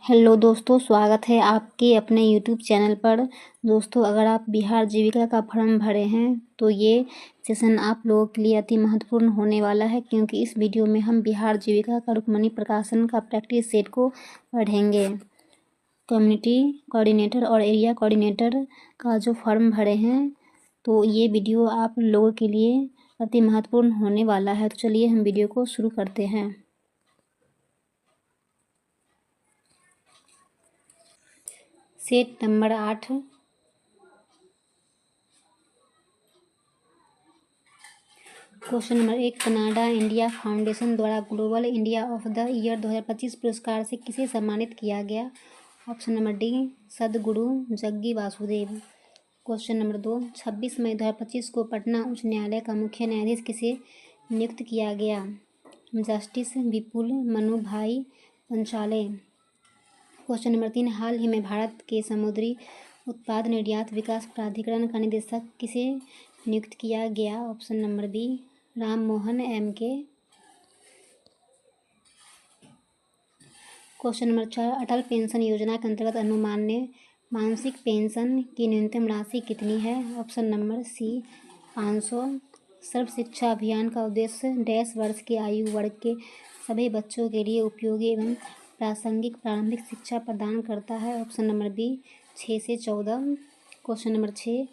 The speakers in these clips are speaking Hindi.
हेलो दोस्तों, स्वागत है आपके अपने यूट्यूब चैनल पर। दोस्तों, अगर आप बिहार जीविका का फॉर्म भरे हैं तो ये सेशन आप लोगों के लिए अति महत्वपूर्ण होने वाला है, क्योंकि इस वीडियो में हम बिहार जीविका का रुक्मणी प्रकाशन का प्रैक्टिस सेट को पढ़ेंगे। कम्युनिटी कोऑर्डिनेटर और एरिया कोऑर्डिनेटर का जो फॉर्म भरे हैं तो ये वीडियो आप लोगों के लिए अति महत्वपूर्ण होने वाला है। तो चलिए हम वीडियो को शुरू करते हैं। Set number 8। Question number 1, Canada India foundation द्वारा global India of the year 2025 पुरस्कार से किसे सम्मानित किया गया? Option number D, Sadhguru Jaggi Vasudev. Question number 2, 26 मई 2025 को पटना उच्च न्यायालय का मुख्य न्यायाधीश किसे नियुक्त किया गया? जस्टिस विपुल मनु भाई पंचाले। क्वेश्चन नंबर 3, हाल ही में भारत के समुद्री उत्पाद निर्यात विकास प्राधिकरण का निदेशक किसे नियुक्त किया गया? Option number B, Ram Mohan M K. Question number 4, Atal pension Yojana के अंतर्गत अनुमान्य मासिक पेंशन की न्यूनतम राशि कितनी है? ऑप्शन नंबर सी, 500। सर्व शिक्षा अभियान का उद्देश्य डैश वर्ष की आयु वर्ग के सभी बच्चों के लिए उपयोगी एवं प्रासंगिक प्रारंभिक शिक्षा प्रदान करता है। ऑप्शन नंबर बी, 6 से 14। क्वेश्चन नंबर 6,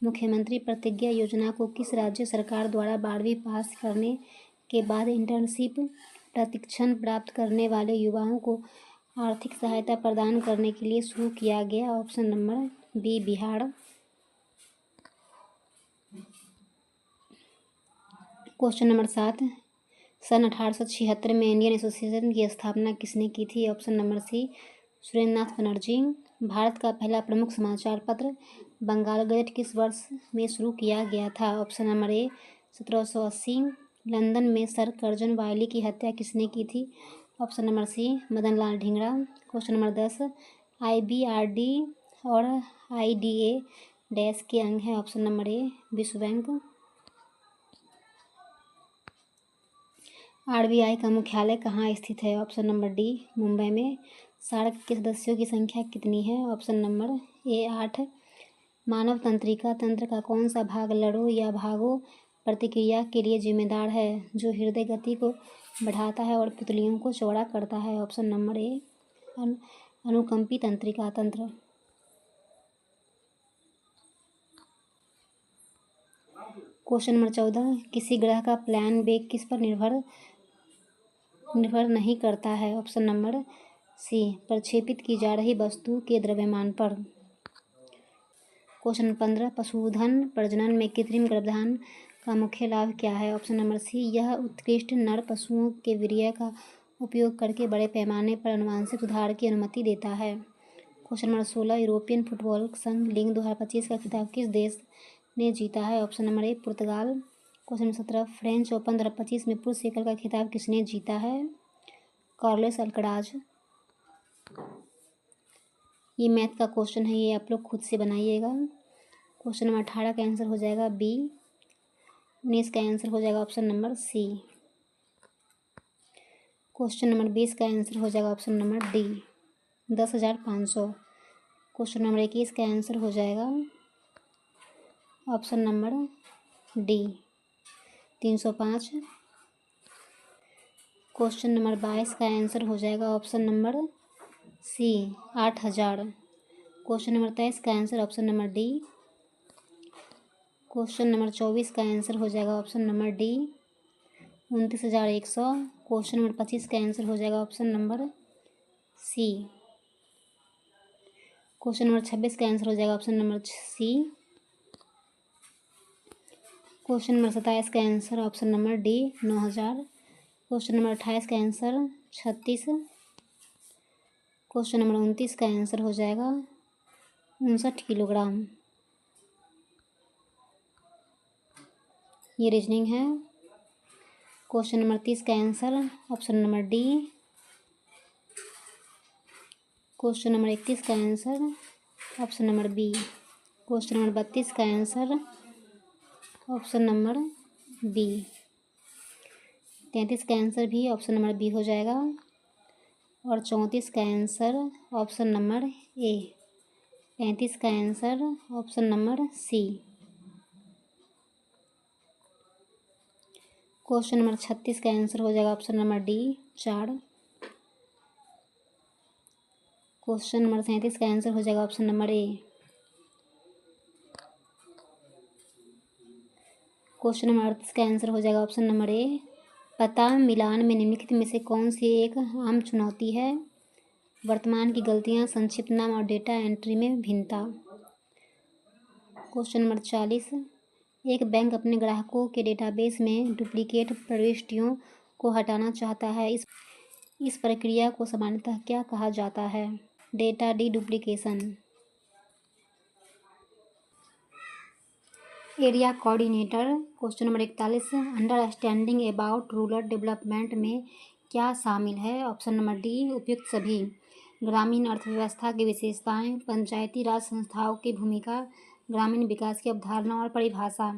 मुख्यमंत्री प्रतिज्ञा योजना को किस राज्य सरकार द्वारा 12वीं पास करने के बाद इंटर्नशिप प्रशिक्षण प्राप्त करने वाले युवाओं को आर्थिक सहायता प्रदान करने के लिए शुरू किया गया? Option number B, Bihar. Question number 7, सन 1876 में इंडियन एसोसिएशन की स्थापना किसने की थी? Option number C, Surendranath Banerjee. Bharat का पहला प्रमुख समाचार पत्र बंगाल गजट किस वर्ष में शुरू किया गया था? ऑप्शन नंबर ए, 1780। लंदन में सर कर्जन वायली की हत्या किसने की थी? ऑप्शन नंबर सी, Madan Lal Dhingra. Question number 10, IBRD और IDA डैश के अंग है? ऑप्शन नंबर ए, विश्व बैंक। RBI का मुख्यालय कहाँ स्थित है? ऑप्शन नंबर डी, मुंबई में। सार्क के सदस्यों की संख्या कितनी है? ऑप्शन नंबर ए, 8। मानव तंत्रिका तंत्र का कौन सा भाग लड़ो या भागो प्रतिक्रिया के लिए जिम्मेदार है, जो हृदय गति को बढ़ाता है और पुतलियों को चौड़ा करता है? ऑप्शन नंबर ए, अनुकंपी तंत्रिका तंत्र। क्वेश्चन नंबर 14, किसी ग्रह का प्लान वेग किस पर निर्भर नहीं करता है? ऑप्शन नंबर सी, प्रक्षेपित की जा रही वस्तु के द्रव्यमान पर। क्वेश्चन 15, पशुधन प्रजनन में कृत्रिम गर्भाधान का मुख्य लाभ क्या है? ऑप्शन नंबर सी, यह उत्कृष्ट नर पशुओं के वीर्य का उपयोग करके बड़े पैमाने पर आनुवंशिक सुधार की अनुमति देता है। क्वेश्चन नंबर 16, यूरोपियन फुटबॉल संघ लीग 2025 का खिताब किस देश ने जीता है? ऑप्शन नंबर ए, पुर्तगाल। क्वेश्चन नंबर 17, फ्रेंच ओपन 2025 में पुरुष एकल का खिताब किसने जीता है? Carlos Alcaraz. ये मैथ का क्वेश्चन है, ये आप लोग खुद से बनाइएगा। क्वेश्चन नंबर 18 का आंसर हो जाएगा बी। 19 का आंसर हो जाएगा option number C. Question number 20 का आंसर हो जाएगा option number D, 10,500। Question number 21 का आंसर हो जाएगा option number D, 305। Question number 22 का आंसर हो जाएगा option number C, 8,000। Question number 23 का answer option number D. Question number 24 का आंसर हो जाएगा option number D, 29,100। Question number 25 का आंसर हो जाएगा option number C. Question number 26 का आंसर हो जाएगा option number C. Question number 27 का answer option number D, 9,000। Question number 28 का आंसर 36। क्वेश्चन नंबर 29 का आंसर हो जाएगा 59 किलोग्राम। ये रीजनिंग है। क्वेश्चन नंबर 30 का answer option number D. Question number 31 का answer option number B. Question number 32 का आंसर ऑप्शन नंबर बी। 33 का आंसर भी ऑप्शन नंबर बी हो जाएगा। और 34 का आंसर ऑप्शन नंबर ए। 35 का answer option number C. Question number 36 का आंसर हो जाएगा option number D 4। Question number 37 का आंसर हो जाएगा option number A. Question number 38 का आंसर हो जाएगा ऑप्शन नंबर ए। पता मिलान में निम्नलिखित में से कौन सी एक आम चुनौती है? वर्तमान की गलतियां, संक्षिप्त नाम और डेटा एंट्री में भिन्नता। Question number 40। एक बैंक अपने ग्राहकों के डेटाबेस में डुप्लीकेट प्रविष्टियों को हटाना चाहता है। इस प्रक्रिया को सामान्यतः क्या कहा जाता है? Data duplication. Area coordinator. Question number 41। Understanding about rural development में क्या शामिल है? ऑप्शन नंबर डी उपयुक्त सभी। ग्रामीण अर्थव्यवस्था की विशेषताएं, पंचायती राज संस्थाओं की भूमिका, ग्रामीण विकास की अवधारणा और परिभाषा।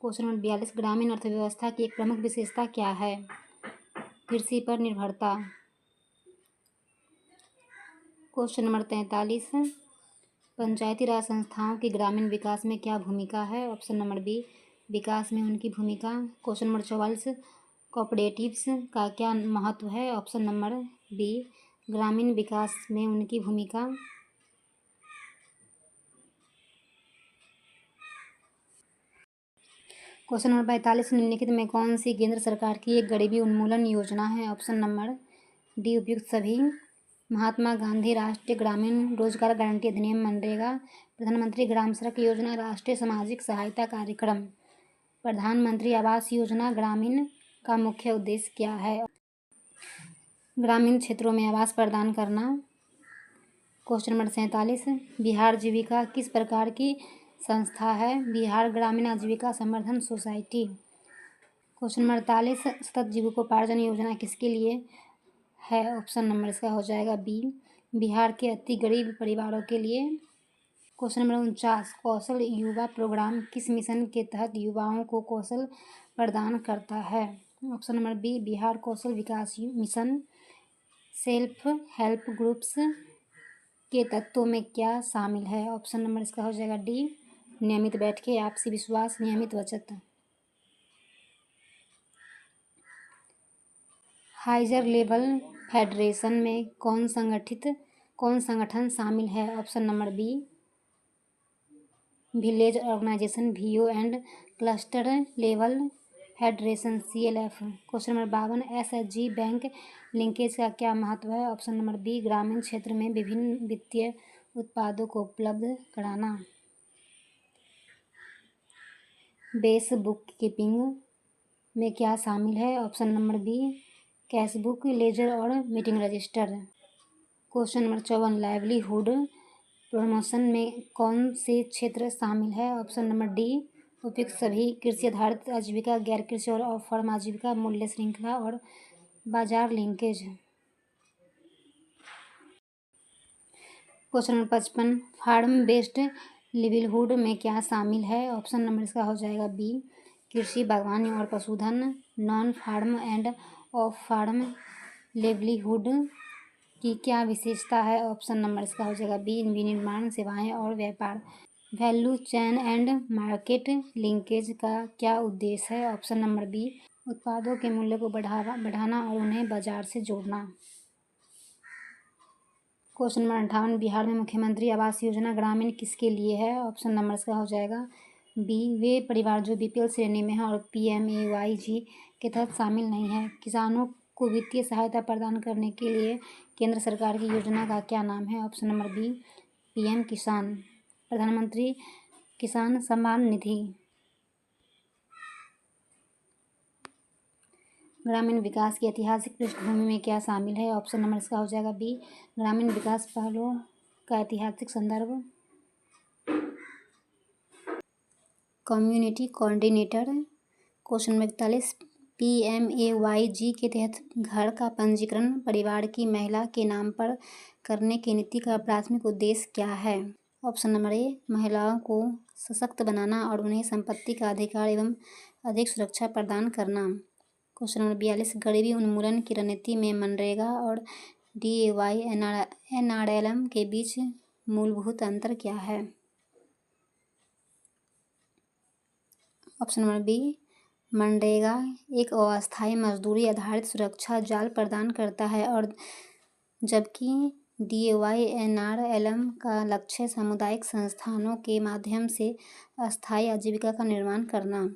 Question number 42। ग्रामीण अर्थव्यवस्था की एक प्रमुख विशेषता क्या है? कृषि पर निर्भरता। Question number 43। पंचायती राज संस्थाओं की ग्रामीण विकास में क्या भूमिका है? ऑप्शन नंबर बी विकास में उनकी भूमिका। Question number 44। कोऑपरेटिव्स का क्या महत्व है? ऑप्शन नंबर बी ग्रामीण विकास में उनकी भूमिका। Question number 45। निम्नलिखित में कौन सी केंद्र सरकार की एक गरीबी उन्मूलन योजना है? ऑप्शन नंबर डी उपयुक्त सभी। महात्मा गांधी राष्ट्रीय ग्रामीण रोजगार गारंटी अधिनियम मनरेगा, प्रधानमंत्री ग्राम सड़क योजना, राष्ट्रीय सामाजिक सहायता कार्यक्रम। प्रधानमंत्री आवास योजना ग्रामीण का मुख्य उद्देश्य क्या है? ग्रामीण क्षेत्रों में आवास प्रदान करना। Question number 47। बिहार जीविका किस प्रकार की संस्था है? बिहार ग्रामीण आजीविका संवर्धन सोसाइटी। Question number 48। सतत जीविकोपार्जन योजना किसके लिए है? ऑप्शन नंबर इसका हो जाएगा बी बिहार के अति गरीब परिवारों के लिए। Question number 49। कौशल युवा प्रोग्राम किस मिशन के तहत युवाओं को कौशल प्रदान करता है? ऑप्शन नंबर बी बिहार कौशल विकास मिशन। सेल्फ हेल्प ग्रुप्स के तत्वों में क्या शामिल है? ऑप्शन नंबर इसका हो जाएगा डी नियमित बैठकें, आपसी विश्वास, नियमित बचत। हाइजर लेवल फेडरेशन में कौन संगठन शामिल है? Option number B village organisation VO and cluster level federation CLF। Question number 52। SHG bank linkage का क्या महत्व है? ऑप्शन नंबर बी ग्रामीण क्षेत्र में विभिन्न वित्तीय उत्पादों को उपलब्ध कराना। बेस बुक कीपिंग में क्या शामिल है? Option number B cashbook, ledger और meeting register. Question number 54। Livelihood promotion में कौन से क्षेत्र शामिल है? ऑप्शन नंबर डी उपयुक्त सभी। कृषि आधारित आजीविका, गैर कृषि और फर्म आजीविका, मूल्य श्रृंखला और बाजार linkage. Question number 55। Farm based livelihood में क्या शामिल है? ऑप्शन नंबर इसका हो जाएगा बी कृषि, बागवानी और पशुधन। Non farm and off farm livelihood की क्या विशेषता है? ऑप्शन नंबर इसका हो जाएगा बी विनिर्माण, सेवाएं और व्यापार। Value chain and market linkage का क्या उद्देश्य है? ऑप्शन नंबर बी उत्पादों के मूल्य को बढ़ाना और उन्हें बाजार से जोड़ना। Question number 58। बिहार में मुख्यमंत्री आवास योजना ग्रामीण किसके लिए है? ऑप्शन नंबर इसका हो जाएगा बी वे परिवार जो BPL श्रेणी में है और PMAYG के तहत शामिल नहीं है। किसानों को वित्तीय सहायता प्रदान करने के लिए केंद्र सरकार की योजना का क्या नाम है? ऑप्शन नंबर बी PM किसान, प्रधानमंत्री किसान सम्मान निधि। ग्रामीण विकास की ऐतिहासिक पृष्ठभूमि में क्या शामिल है? ऑप्शन नंबर इसका हो जाएगा बी ग्रामीण विकास पहलों का ऐतिहासिक संदर्भ। Community coordinator. Question number 41। PMAYG के तहत घर का पंजीकरण परिवार की महिला के नाम पर करने की नीति का प्राथमिक उद्देश्य क्या है? ऑप्शन नंबर ए महिलाओं को सशक्त बनाना और उन्हें संपत्ति का अधिकार एवं अधिक सुरक्षा प्रदान करना। Question number 42। गरीबी उन्मूलन की रणनीति में मनरेगा और DAY NRLM के बीच मूलभूत अंतर क्या है? ऑप्शन नंबर बी, मनरेगा एक अस्थायी मजदूरी आधारित सुरक्षा जाल प्रदान करता है और जबकि DAY NRLM का लक्ष्य सामुदायिक संस्थानों के माध्यम से अस्थायी आजीविका का निर्माण करना।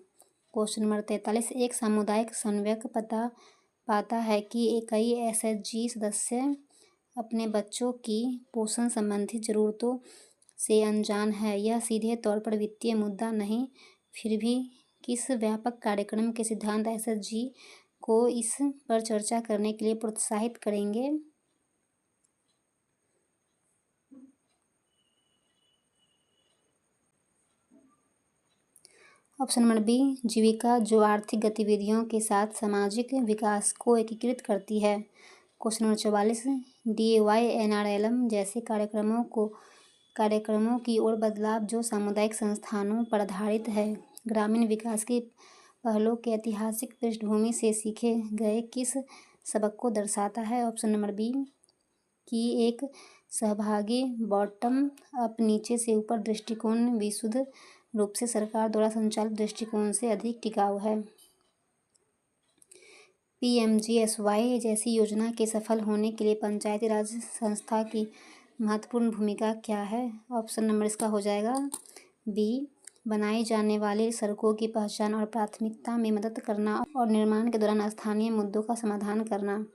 क्वेश्चन नंबर 43, एक सामुदायिक समन्वयक पाता है कि कई SHG सदस्य अपने बच्चों की पोषण संबंधी ज़रूरतों से अनजान है। यह सीधे तौर पर वित्तीय मुद्दा नहीं, फिर भी किस व्यापक कार्यक्रम के सिद्धांत SHG को इस पर चर्चा करने के लिए प्रोत्साहित करेंगे? ऑप्शन नंबर बी, जीविका, जो आर्थिक गतिविधियों के साथ सामाजिक विकास को एकीकृत करती है। क्वेश्चन नंबर 44, DAY NRLM जैसे कार्यक्रमों की ओर बदलाव जो सामुदायिक संस्थानों पर आधारित है, ग्रामीण विकास की पहलों के ऐतिहासिक पृष्ठभूमि से सीखे गए किस सबक को दर्शाता है? ऑप्शन नंबर बी, कि एक सहभागी बॉटम अप नीचे से ऊपर दृष्टिकोण विशुद्ध रूप से सरकार द्वारा संचालित दृष्टिकोण से अधिक टिकाऊ है। PMGSY जैसी योजना के सफल होने के लिए पंचायती राज संस्था की महत्वपूर्ण भूमिका क्या है? ऑप्शन नंबर इसका हो जाएगा बी, बनाई जाने वाली सड़कों की पहचान और प्राथमिकता में मदद करना और निर्माण के दौरान स्थानीय मुद्दों का समाधान करना।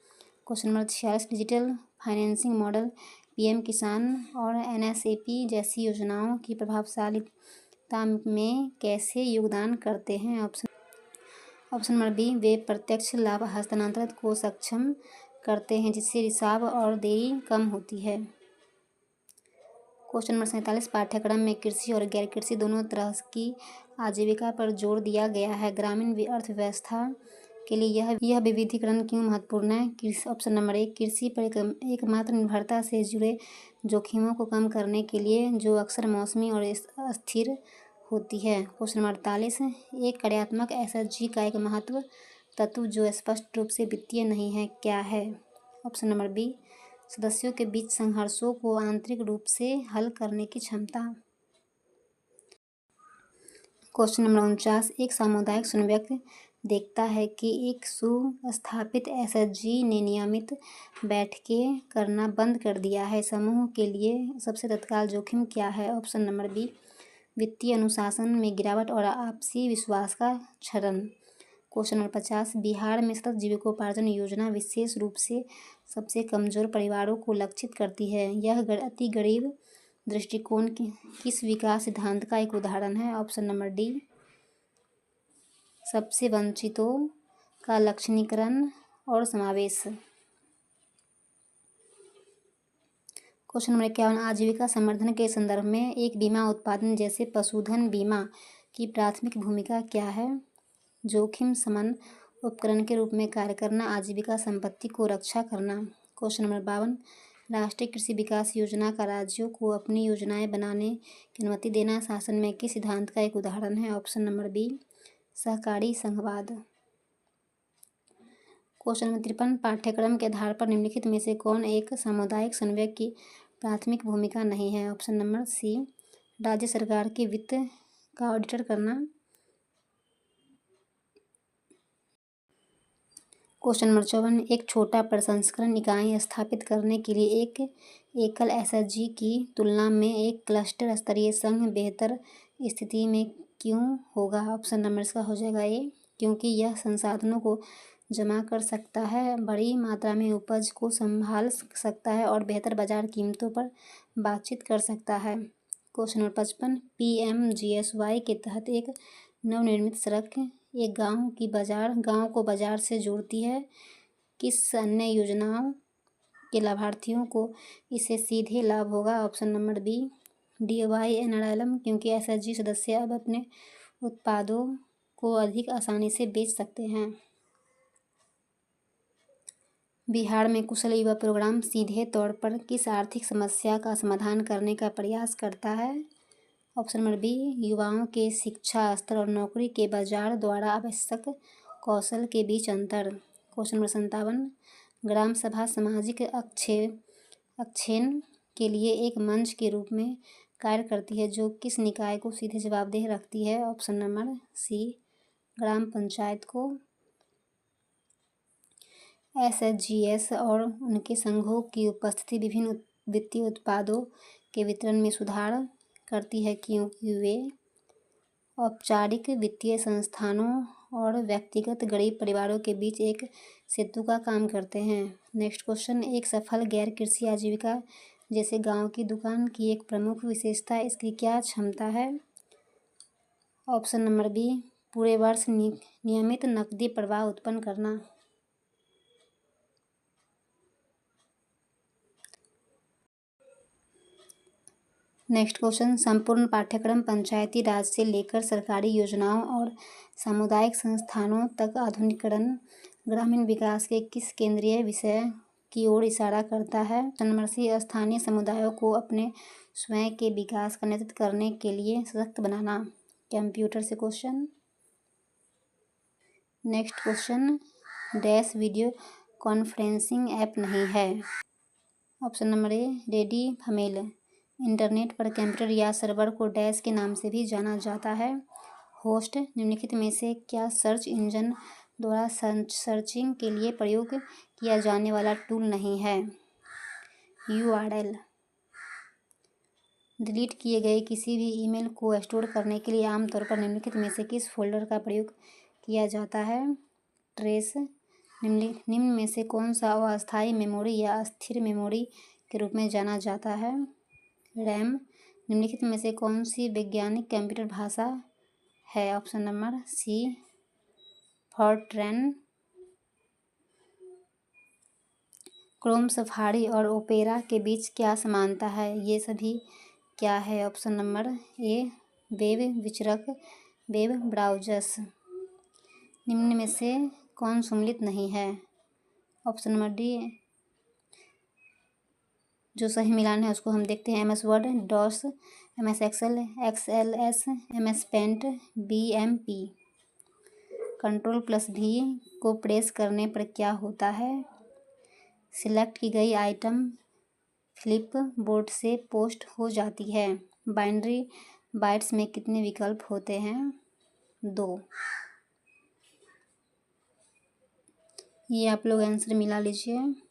Question number 46, digital financing model PM किसान और NSAP जैसी योजनाओं की प्रभावशीलता में कैसे योगदान करते हैं? ऑप्शन नंबर बी, वे प्रत्यक्ष लाभ हस्तांतरण को सक्षम करते हैं जिससे रिसाव और देरी कम होती है। क्वेश्चन नंबर 47, पाठ्यक्रम में कृषि और गैर कृषि दोनों तरह की आजीविका पर जोर दिया गया है। ग्रामीण अर्थव्यवस्था के लिए यह विविधीकरण क्यों महत्वपूर्ण है? ऑप्शन नंबर एक, कृषि पर एकमात्र निर्भरता से जुड़े जोखिमों को कम करने के लिए जो अक्सर मौसमी और अस्थिर होती है। क्वेश्चन नंबर 48, एक कार्यात्मक SHG का एक महत्व तत्व जो स्पष्ट रूप से वित्तीय नहीं है क्या है? ऑप्शन नंबर बी, सदस्यों के बीच संघर्षों को आंतरिक रूप से हल करने की क्षमता। क्वेश्चन नंबर 49, एक सामुदायिक समन्वयक देखता है कि एक सुस्थापित SHG ने नियमित बैठकें करना बंद कर दिया है। समूह के लिए सबसे तत्काल जोखिम क्या है? ऑप्शन नंबर बी, वित्तीय अनुशासन में गिरावट और आपसी विश्वास का क्षरण। क्वेश्चन नंबर 50, बिहार में सतत जीविकोपार्जन योजना विशेष रूप से सबसे कमजोर परिवारों को लक्षित करती है। यह अति गरीब दृष्टिकोण किस विकास सिद्धांत का एक उदाहरण है? ऑप्शन नंबर डी, सबसे वंचितों का लक्षणीकरण और समावेश। क्वेश्चन नंबर 51, आजीविका संवर्धन के संदर्भ में एक बीमा उत्पादन जैसे पशुधन बीमा की प्राथमिक भूमिका क्या है? जोखिम शमन उपकरण के रूप में कार्य करना, आजीविका संपत्ति को रक्षा करना। क्वेश्चन नंबर 52, राष्ट्रीय कृषि विकास योजना का राज्यों को अपनी योजनाएं बनाने की अनुमति देना शासन में किस सिद्धांत का एक उदाहरण है? ऑप्शन नंबर बी, सहकारी संघवाद। क्वेश्चन नंबर 53, पाठ्यक्रम के आधार पर निम्नलिखित में से कौन एक सामुदायिक समन्वयक की प्राथमिक भूमिका नहीं है? ऑप्शन नंबर सी, राज्य सरकार के वित्त का ऑडिटर करना। क्वेश्चन नंबर 54, एक छोटा प्रसंस्करण इकाई स्थापित करने के लिए एक एकल SHG की तुलना में एक क्लस्टर स्तरीय संघ बेहतर स्थिति में क्यों होगा? ऑप्शन नंबर इसका हो जाएगा ए, क्योंकि यह संसाधनों को जमा कर सकता है, बड़ी मात्रा में उपज को संभाल सकता है और बेहतर बाजार कीमतों पर बातचीत कर सकता है। क्वेश्चन नंबर 55, PMGSY के तहत एक नवनिर्मित सड़क एक गांव को बाजार से जोड़ती है। किस अन्य योजनाओं के लाभार्थियों को इससे सीधे लाभ होगा? Option number B, DAY NRLM, क्योंकि SHG सदस्य अब अपने उत्पादों को अधिक आसानी से बेच सकते हैं। बिहार में कुशल युवा प्रोग्राम सीधे तौर पर किस आर्थिक समस्या का समाधान करने का प्रयास करता है? ऑप्शन नंबर बी, युवाओं के शिक्षा स्तर और नौकरी के बाजार द्वारा आवश्यक कौशल के बीच अंतर। क्वेश्चन नंबर 57, ग्राम सभा सामाजिक अक्षेन के लिए एक मंच के रूप में कार्य करती है जो किस निकाय को सीधे जवाबदेह रखती है? ऑप्शन नंबर सी, ग्राम पंचायत को। एसएचजीएस और उनके संघों की उपस्थिति विभिन्न वित्तीय उत्पादों के वितरण में सुधार करती है क्योंकि वे औपचारिक वित्तीय संस्थानों और व्यक्तिगत गरीब परिवारों के बीच एक सेतु का काम करते हैं। नेक्स्ट क्वेश्चन, एक सफल गैर कृषि आजीविका जैसे गांव की दुकान की एक प्रमुख विशेषता इसकी क्या क्षमता है? ऑप्शन नंबर बी, पूरे वर्ष नियमित नकदी प्रवाह उत्पन्न करना। नेक्स्ट क्वेश्चन, संपूर्ण पाठ्यक्रम पंचायती राज से लेकर सरकारी योजनाओं और सामुदायिक संस्थानों तक आधुनिकीकरण ग्रामीण विकास के किस केंद्रीय विषय की ओर इशारा करता है? ऑप्शन नंबर सी, स्थानीय समुदायों को अपने स्वयं के विकास का नेतृत्व करने के लिए सशक्त बनाना। कंप्यूटर से question. Next question, dash video conferencing app नहीं है? Option number A, Rediffmail. Internet पर कंप्यूटर या सर्वर को डैश के नाम से भी जाना जाता है। होस्ट निम्नलिखित में से क्या सर्च इंजन द्वारा सर्चिंग के लिए प्रयोग किया जाने वाला टूल नहीं है? यूआरएल। डिलीट किए गए किसी भी ईमेल को स्टोर करने के लिए आमतौर पर निम्नलिखित में से किस फोल्डर का प्रयोग किया जाता है? ट्रेस। निम्न में से कौन सा अस्थायी मेमोरी या अस्थिर मेमोरी के रूप में जाना जाता है? रैम। निम्नलिखित में से कौन सी वैज्ञानिक कंप्यूटर भाषा है? Option number C, Fortran. Chrome, Safari और ओपेरा के बीच क्या समानता है? ये सभी क्या है? ऑप्शन नंबर ए, वेब विचरक, वेब ब्राउज़र्स। निम्न में से कौन सम्मिलित नहीं है? Option number D. जो सही मिलान है उसको हम देखते हैं। M S Word, DOS, M S Excel, XLS, M S Paint, BMP। Control plus B को प्रेस करने पर क्या होता है? सिलेक्ट की गई आइटम फ्लिप बोर्ड से पोस्ट हो जाती है। बाइनरी बाइट्स में कितने विकल्प होते हैं? 2। ये आप लोग आंसर मिला लीजिए।